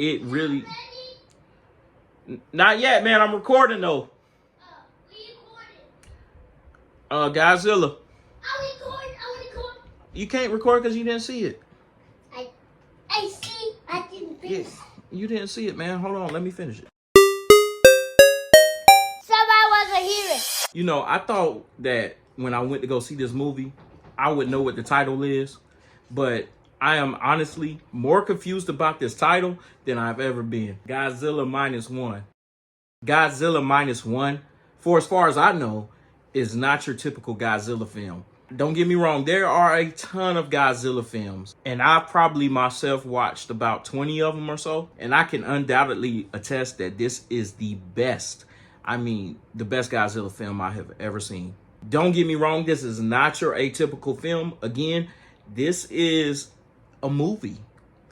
it really... Not yet, man. I'm recording, though. Godzilla. I record. You can't record because you didn't see it. I see. I didn't finish. Yes, you didn't see it, man. Hold on. Let me finish it. Somebody wasn't hearing. You know, I thought that when I went to go see this movie, I would know what the title is. But I am honestly more confused about this title than I've ever been. Godzilla -1. Godzilla -1, for as far as I know, is not your typical Godzilla film. Don't get me wrong, there are a ton of Godzilla films, and I've probably myself watched about 20 of them or so, and I can undoubtedly attest that this is the best. I mean, the best Godzilla film I have ever seen. Don't get me wrong, this is not your atypical film. Again, this is a movie.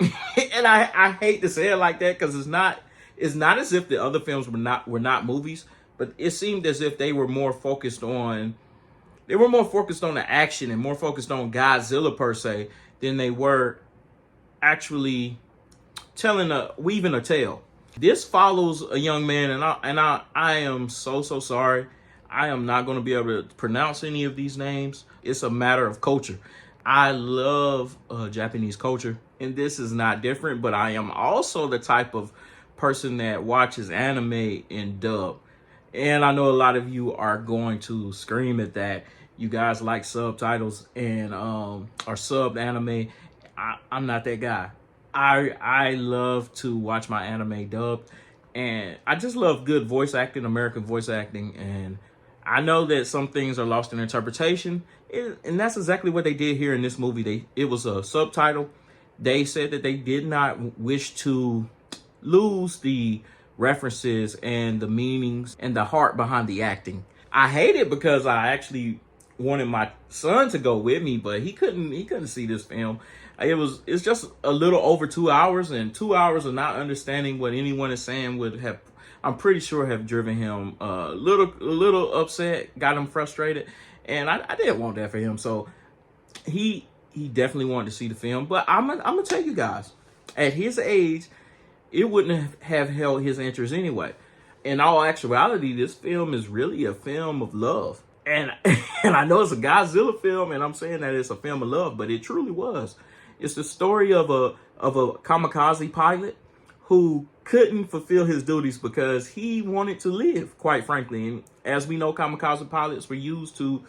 And I hate to say it like that because it's not as if the other films were not movies, but it seemed as if they were more focused on the action and more focused on Godzilla per se than they were actually weaving a tale. This follows a young man, and I am so sorry. I am not going to be able to pronounce any of these names. It's a matter of culture. I love Japanese culture, and this is not different, but I am also the type of person that watches anime in dub. And I know a lot of you are going to scream at that. You guys like subtitles and are subbed anime. I'm not that guy. I love to watch my anime dubbed, and I just love good voice acting, American voice acting, and I know that some things are lost in interpretation, and that's exactly what they did here in this movie. It was a subtitle. They said that they did not wish to lose the references and the meanings and the heart behind the acting. I hate it because I actually wanted my son to go with me, but he couldn't see this film. It's just a little over 2 hours, and 2 hours of not understanding what anyone is saying would have, I'm pretty sure, have driven him a little upset, got him frustrated, and I didn't want that for him. So he definitely wanted to see the film. But I'm gonna tell you guys, at his age, it wouldn't have held his interest anyway. In all actuality, this film is really a film of love. And I know it's a Godzilla film, and I'm saying that it's a film of love, but it truly was. It's the story of a kamikaze pilot who couldn't fulfill his duties because he wanted to live, quite frankly. And as we know, kamikaze pilots were used to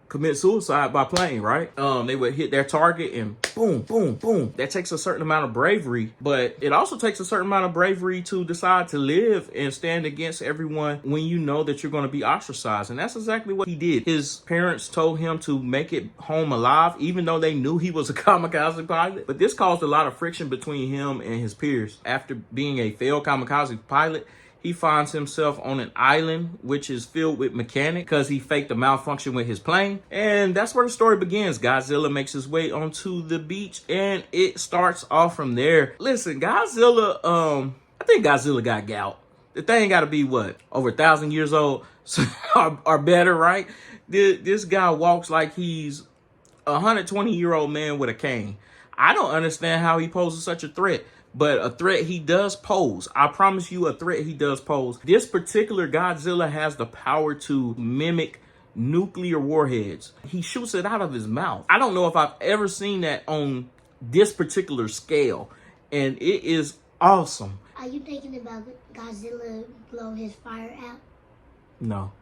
commit suicide by plane, right? They would hit their target and boom, boom, boom. That takes a certain amount of bravery, but it also takes a certain amount of bravery to decide to live and stand against everyone when you know that you're going to be ostracized. And that's exactly what he did. His parents told him to make it home alive, even though they knew he was a kamikaze pilot. But this caused a lot of friction between him and his peers. After being a failed kamikaze pilot, he finds himself on an island which is filled with mechanics because he faked a malfunction with his plane. And that's where the story begins. Godzilla makes his way onto the beach, and it starts off from there. Listen, Godzilla, I think Godzilla got gout. The thing got to be, what, over 1,000 years old or better, right? This guy walks like he's a 120-year-old man with a cane. I don't understand how he poses such a threat. But a threat he does pose. I promise you, a threat he does pose. This particular Godzilla has the power to mimic nuclear warheads. He shoots it out of his mouth. I don't know if I've ever seen that on this particular scale. And it is awesome. Are you thinking about Godzilla blow his fire out? No.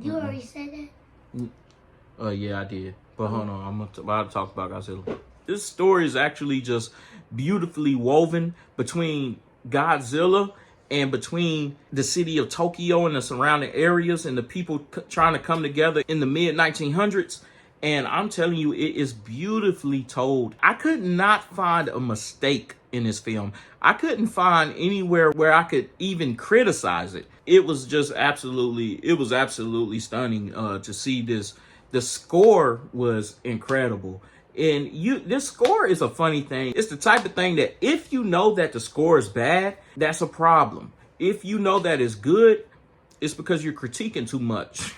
You already said that? Yeah, I did. But hold on, I'm about to talk about Godzilla. This story is actually just beautifully woven between Godzilla and between the city of Tokyo and the surrounding areas and the people trying to come together in the mid-1900s. And I'm telling you, it is beautifully told. I could not find a mistake in this film. I couldn't find anywhere where I could even criticize it. It was just absolutely stunning to see this. The score was incredible. And this score is a funny thing. It's the type of thing that if you know that the score is bad, that's a problem. If you know that it's good, it's because you're critiquing too much.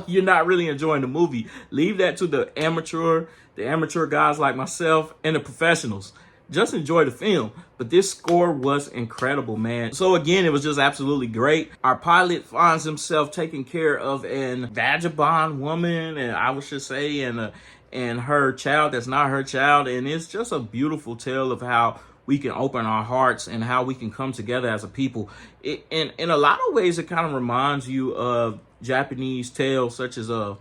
You're not really enjoying the movie. Leave that to the amateur guys like myself and the professionals. just enjoy the film. But this score was incredible, man. So again, it was just absolutely great. Our pilot finds himself taking care of an vagabond woman, and I should say, and her child that's not her child. And it's just a beautiful tale of how we can open our hearts and how we can come together as a people. In a lot of ways, it kind of reminds you of Japanese tales such as I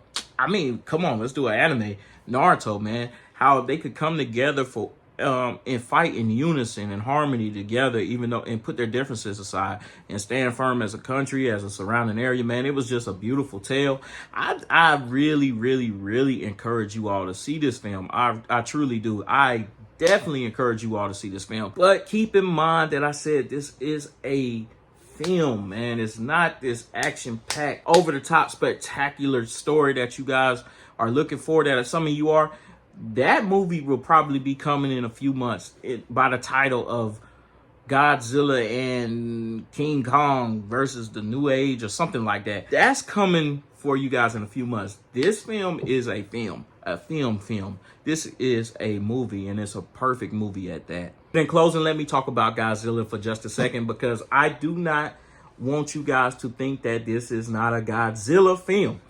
mean, come on, let's do an anime, Naruto, man. How they could come together for and fight in unison and harmony together, even though, and put their differences aside and stand firm as a country, as a surrounding area, man. It was just a beautiful tale. I really, really, really encourage you all to see this film. I truly do. I definitely encourage you all to see this film. But keep in mind that I said this is a film, man. It's not this action-packed, over-the-top, spectacular story that you guys are looking for, that some of you are. That movie will probably be coming in a few months by the title of Godzilla and King Kong versus the New Age or something like that. That's coming for you guys in a few months. This film is a film. This is a movie, and it's a perfect movie at that. In closing, let me talk about Godzilla for just a second, because I do not want you guys to think that this is not a Godzilla film.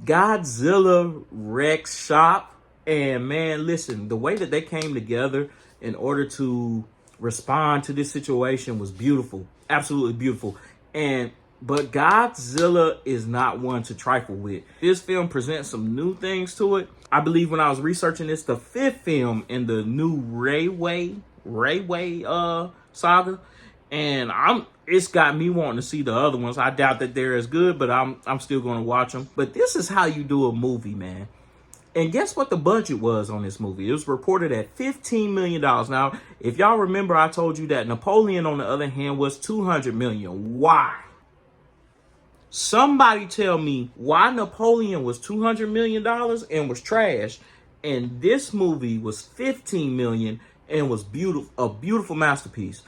Godzilla wrecks shop, and man, listen, the way that they came together in order to respond to this situation was beautiful, absolutely beautiful. But Godzilla is not one to trifle with. This film presents some new things to it. I believe when I was researching, it's the 5th film in the new Railway saga, and it's got me wanting to see the other ones. I doubt that they're as good, but I'm still going to watch them. But this is how you do a movie, man. And guess what the budget was on this movie? It was reported at $15 million. Now, if y'all remember, I told you that Napoleon, on the other hand, was $200 million. Why? Somebody tell me why Napoleon was $200 million and was trash, and this movie was $15 million and was a beautiful masterpiece.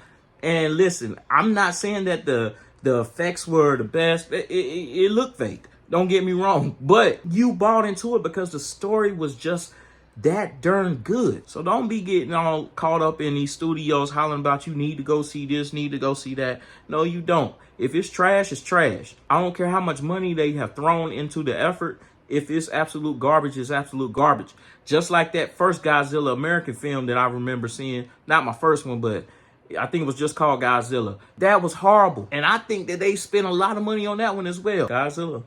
And listen, I'm not saying that the effects were the best. It looked fake. Don't get me wrong, but you bought into it because the story was just that darn good. So don't be getting all caught up in these studios hollering about you need to go see this, need to go see that. No, you don't. If it's trash, it's trash. I don't care how much money they have thrown into the effort. If it's absolute garbage, it's absolute garbage. Just like that first Godzilla American film that I remember seeing. Not my first one, but I think it was just called Godzilla. That was horrible. And I think that they spent a lot of money on that one as well. Godzilla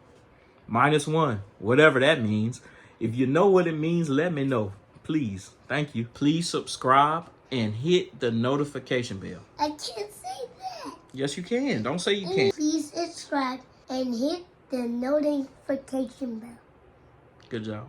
-1, whatever that means. If you know what it means, let me know. Please. Thank you. Please subscribe and hit the notification bell. I can't say that. Yes, you can. Don't say you can't. Please subscribe and hit the notification bell. Good job.